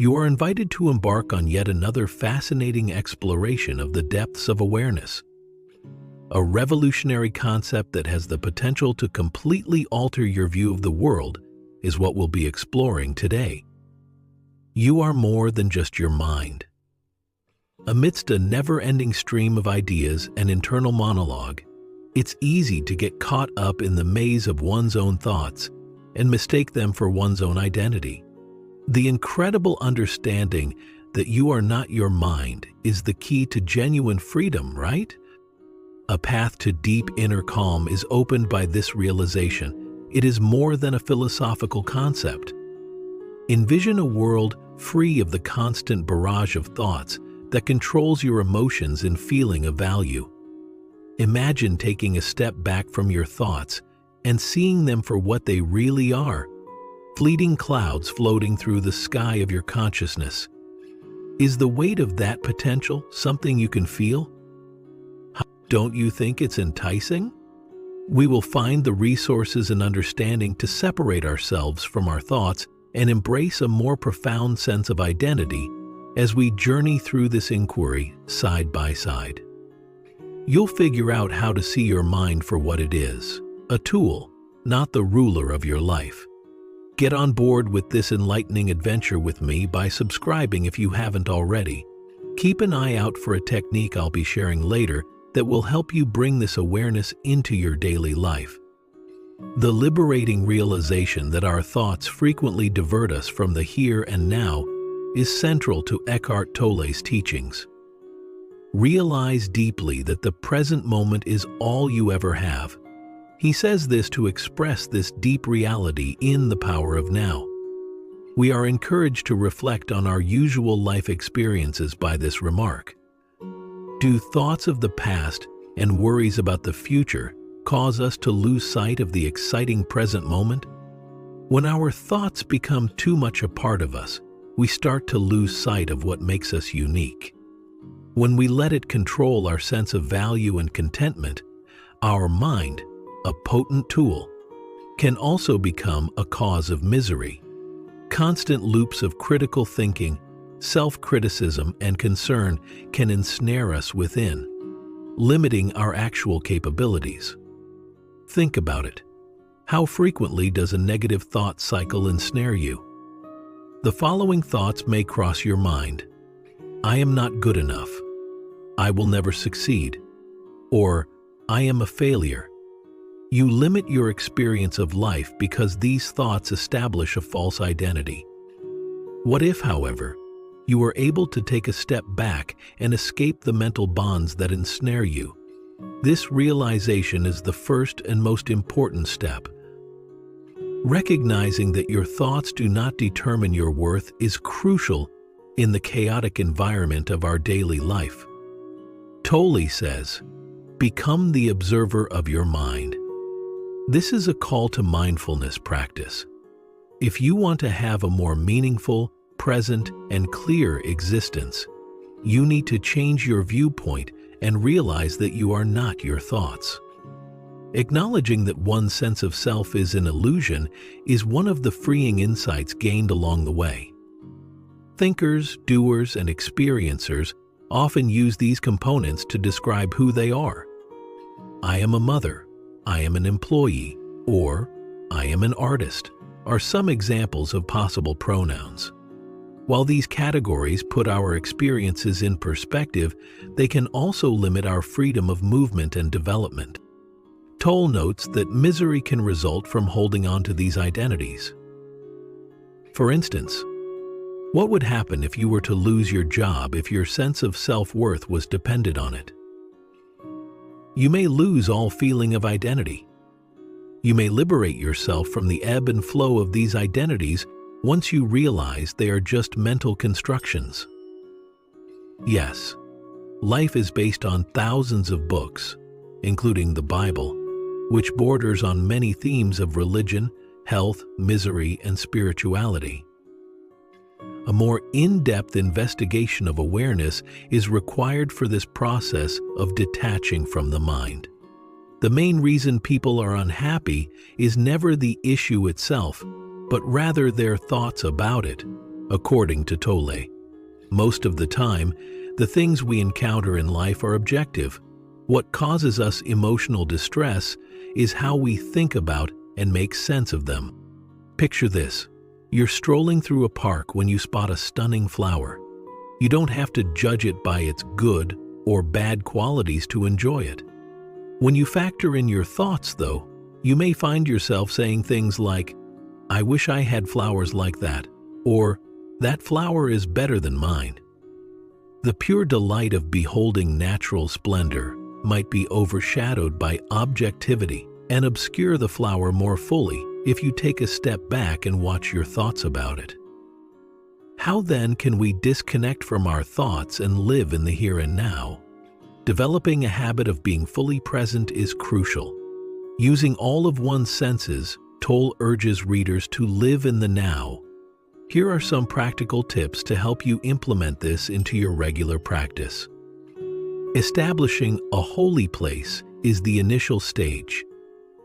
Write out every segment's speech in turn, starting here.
You are invited to embark on yet another fascinating exploration of the depths of awareness. A revolutionary concept that has the potential to completely alter your view of the world is what we'll be exploring today. You are more than just your mind. Amidst a never-ending stream of ideas and internal monologue, it's easy to get caught up in the maze of one's own thoughts and mistake them for one's own identity. The incredible understanding that you are not your mind is the key to genuine freedom, right? A path to deep inner calm is opened by this realization. It is more than a philosophical concept. Envision a world free of the constant barrage of thoughts that controls your emotions and feeling of value. Imagine taking a step back from your thoughts and seeing them for what they really are, fleeting clouds floating through the sky of your consciousness. Is the weight of that potential something you can feel? Don't you think it's enticing? We will find the resources and understanding to separate ourselves from our thoughts and embrace a more profound sense of identity as we journey through this inquiry side by side. You'll figure out how to see your mind for what it is, a tool, not the ruler of your life. Get on board with this enlightening adventure with me by subscribing if you haven't already. Keep an eye out for a technique I'll be sharing later that will help you bring this awareness into your daily life. The liberating realization that our thoughts frequently divert us from the here and now is central to Eckhart Tolle's teachings. Realize deeply that the present moment is all you ever have. He says this to express this deep reality in the power of now. We are encouraged to reflect on our usual life experiences by this remark. Do thoughts of the past and worries about the future cause us to lose sight of the exciting present moment? When our thoughts become too much a part of us, we start to lose sight of what makes us unique. When we let it control our sense of value and contentment, our mind, a potent tool, can also become a cause of misery. Constant loops of critical thinking, self-criticism, and concern can ensnare us within, limiting our actual capabilities. Think about it. How frequently does a negative thought cycle ensnare you? The following thoughts may cross your mind. I am not good enough. I will never succeed. Or, I am a failure. You limit your experience of life because these thoughts establish a false identity. What if, however, you were able to take a step back and escape the mental bonds that ensnare you? This realization is the first and most important step. Recognizing that your thoughts do not determine your worth is crucial in the chaotic environment of our daily life. Tolle says, "Become the observer of your mind." This is a call to mindfulness practice. If you want to have a more meaningful, present, and clear existence, you need to change your viewpoint and realize that you are not your thoughts. Acknowledging that one's sense of self is an illusion is one of the freeing insights gained along the way. Thinkers, doers, and experiencers often use these components to describe who they are. I am a mother, I am an employee, or I am an artist are some examples of possible pronouns. While these categories put our experiences in perspective, they can also limit our freedom of movement and development. Tolle notes that misery can result from holding on to these identities. For instance, what would happen if you were to lose your job if your sense of self-worth was dependent on it? You may lose all feeling of identity. You may liberate yourself from the ebb and flow of these identities once you realize they are just mental constructions. Yes, life is based on thousands of books, including the Bible, which borders on many themes of religion, health, misery, and spirituality. A more in-depth investigation of awareness is required for this process of detaching from the mind. The main reason people are unhappy is never the issue itself, but rather their thoughts about it. According to Tolle, most of the time, the things we encounter in life are objective. What causes us emotional distress is how we think about and make sense of them. Picture this. You're strolling through a park when you spot a stunning flower. You don't have to judge it by its good or bad qualities to enjoy it. When you factor in your thoughts, though, you may find yourself saying things like, "I wish I had flowers like that," or "That flower is better than mine." The pure delight of beholding natural splendor might be overshadowed by objectivity and obscure the flower more fully if you take a step back and watch your thoughts about it. How then can we disconnect from our thoughts and live in the here and now? Developing a habit of being fully present is crucial. Using all of one's senses, Tolle urges readers to live in the now. Here are some practical tips to help you implement this into your regular practice. Establishing a holy place is the initial stage.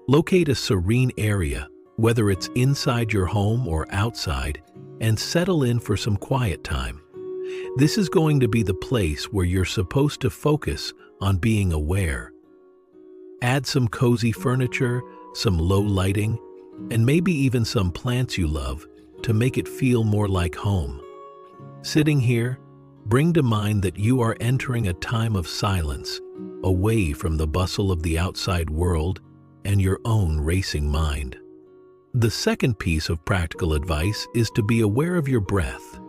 Locate a serene area, whether it's inside your home or outside, and settle in for some quiet time. This is going to be the place where you're supposed to focus on being aware. Add some cozy furniture, some low lighting, and maybe even some plants you love to make it feel more like home. Sitting here, bring to mind that you are entering a time of silence, away from the bustle of the outside world and your own racing mind. The second piece of practical advice is to be aware of your breath.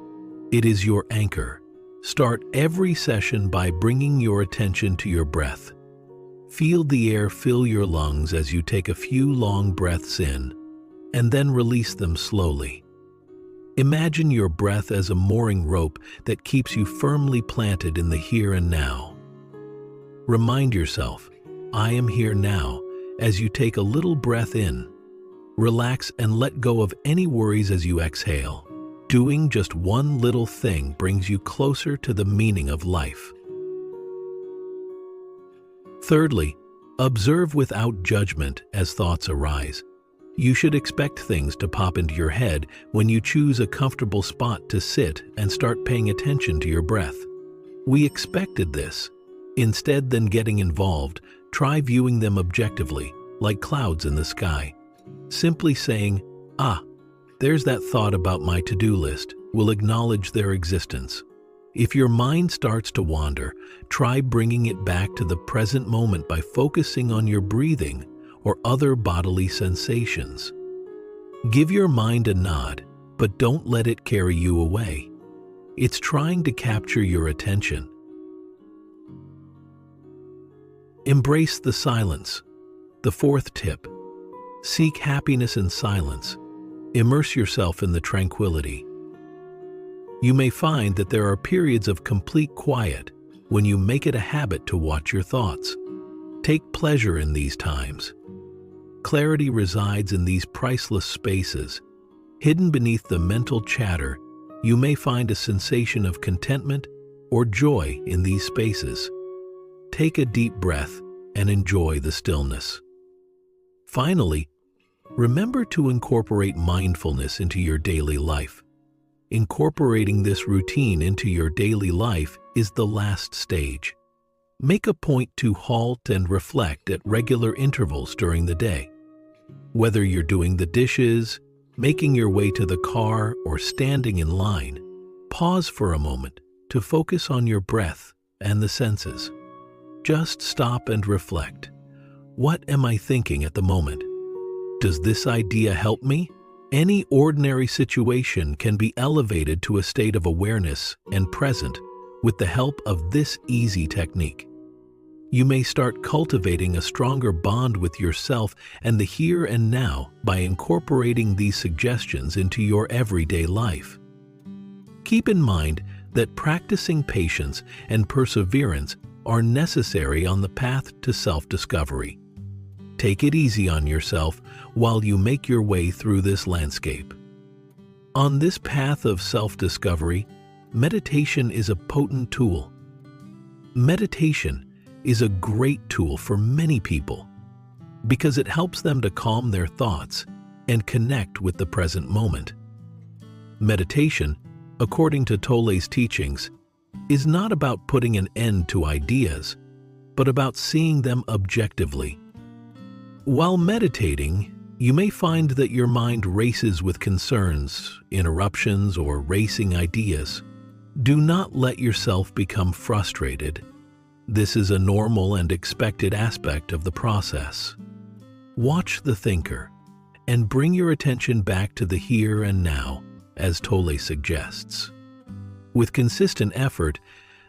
It is your anchor. Start every session by bringing your attention to your breath. Feel the air fill your lungs as you take a few long breaths in, and then release them slowly. Imagine your breath as a mooring rope that keeps you firmly planted in the here and now. Remind yourself, "I am here now," as you take a little breath in. Relax and let go of any worries as you exhale. Doing just one little thing brings you closer to the meaning of life. Thirdly, observe without judgment as thoughts arise. You should expect things to pop into your head when you choose a comfortable spot to sit and start paying attention to your breath. We expected this. Instead than getting involved, try viewing them objectively, like clouds in the sky. Simply saying, "Ah, there's that thought about my to-do list," will acknowledge their existence. If your mind starts to wander, try bringing it back to the present moment by focusing on your breathing or other bodily sensations. Give your mind a nod, but don't let it carry you away. It's trying to capture your attention. Embrace the silence. The fourth tip. Seek happiness in silence. Immerse yourself in the tranquility. You may find that there are periods of complete quiet when you make it a habit to watch your thoughts. Take pleasure in these times. Clarity resides in these priceless spaces. Hidden beneath the mental chatter, you may find a sensation of contentment or joy in these spaces. Take a deep breath and enjoy the stillness. Finally, remember to incorporate mindfulness into your daily life. Incorporating this routine into your daily life is the last stage. Make a point to halt and reflect at regular intervals during the day. Whether you're doing the dishes, making your way to the car, or standing in line, pause for a moment to focus on your breath and the senses. Just stop and reflect. What am I thinking at the moment? Does this idea help me? Any ordinary situation can be elevated to a state of awareness and present with the help of this easy technique. You may start cultivating a stronger bond with yourself and the here and now by incorporating these suggestions into your everyday life. Keep in mind that practicing patience and perseverance are necessary on the path to self-discovery. Take it easy on yourself while you make your way through this landscape. On this path of self-discovery, meditation is a potent tool. Meditation is a great tool for many people because it helps them to calm their thoughts and connect with the present moment. Meditation according to Tolle's teachings, is not about putting an end to ideas, but about seeing them objectively. While meditating, you may find that your mind races with concerns, interruptions, or racing ideas. Do not let yourself become frustrated. This is a normal and expected aspect of the process. Watch the thinker and bring your attention back to the here and now, as Tolle suggests. With consistent effort,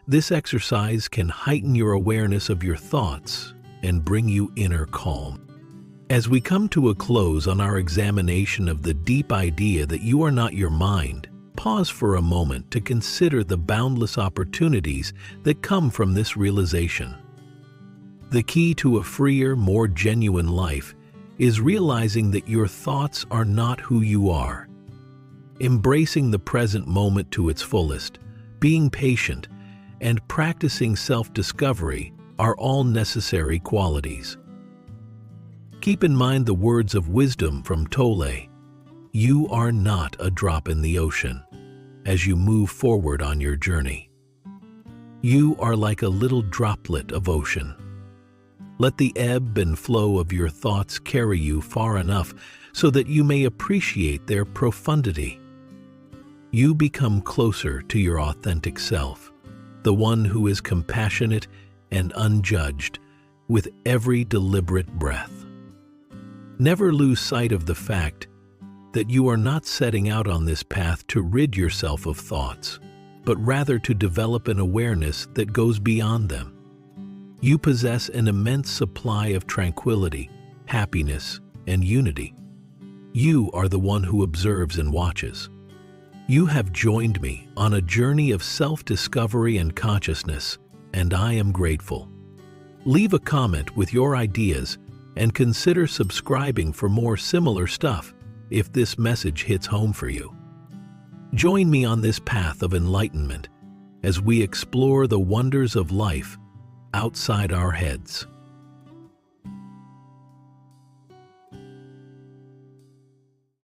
this exercise can heighten your awareness of your thoughts and bring you inner calm. As we come to a close on our examination of the deep idea that you are not your mind, pause for a moment to consider the boundless opportunities that come from this realization. The key to a freer, more genuine life is realizing that your thoughts are not who you are. Embracing the present moment to its fullest, being patient, and practicing self-discovery are all necessary qualities. Keep in mind the words of wisdom from Tolle. You are not a drop in the ocean as you move forward on your journey. You are like a little droplet of ocean. Let the ebb and flow of your thoughts carry you far enough so that you may appreciate their profundity. You become closer to your authentic self, the one who is compassionate and unjudged with every deliberate breath. Never lose sight of the fact that you are not setting out on this path to rid yourself of thoughts, but rather to develop an awareness that goes beyond them. You possess an immense supply of tranquility, happiness, and unity. You are the one who observes and watches. You have joined me on a journey of self-discovery and consciousness, and I am grateful. Leave a comment with your ideas and consider subscribing for more similar stuff if this message hits home for you. Join me on this path of enlightenment as we explore the wonders of life outside our heads.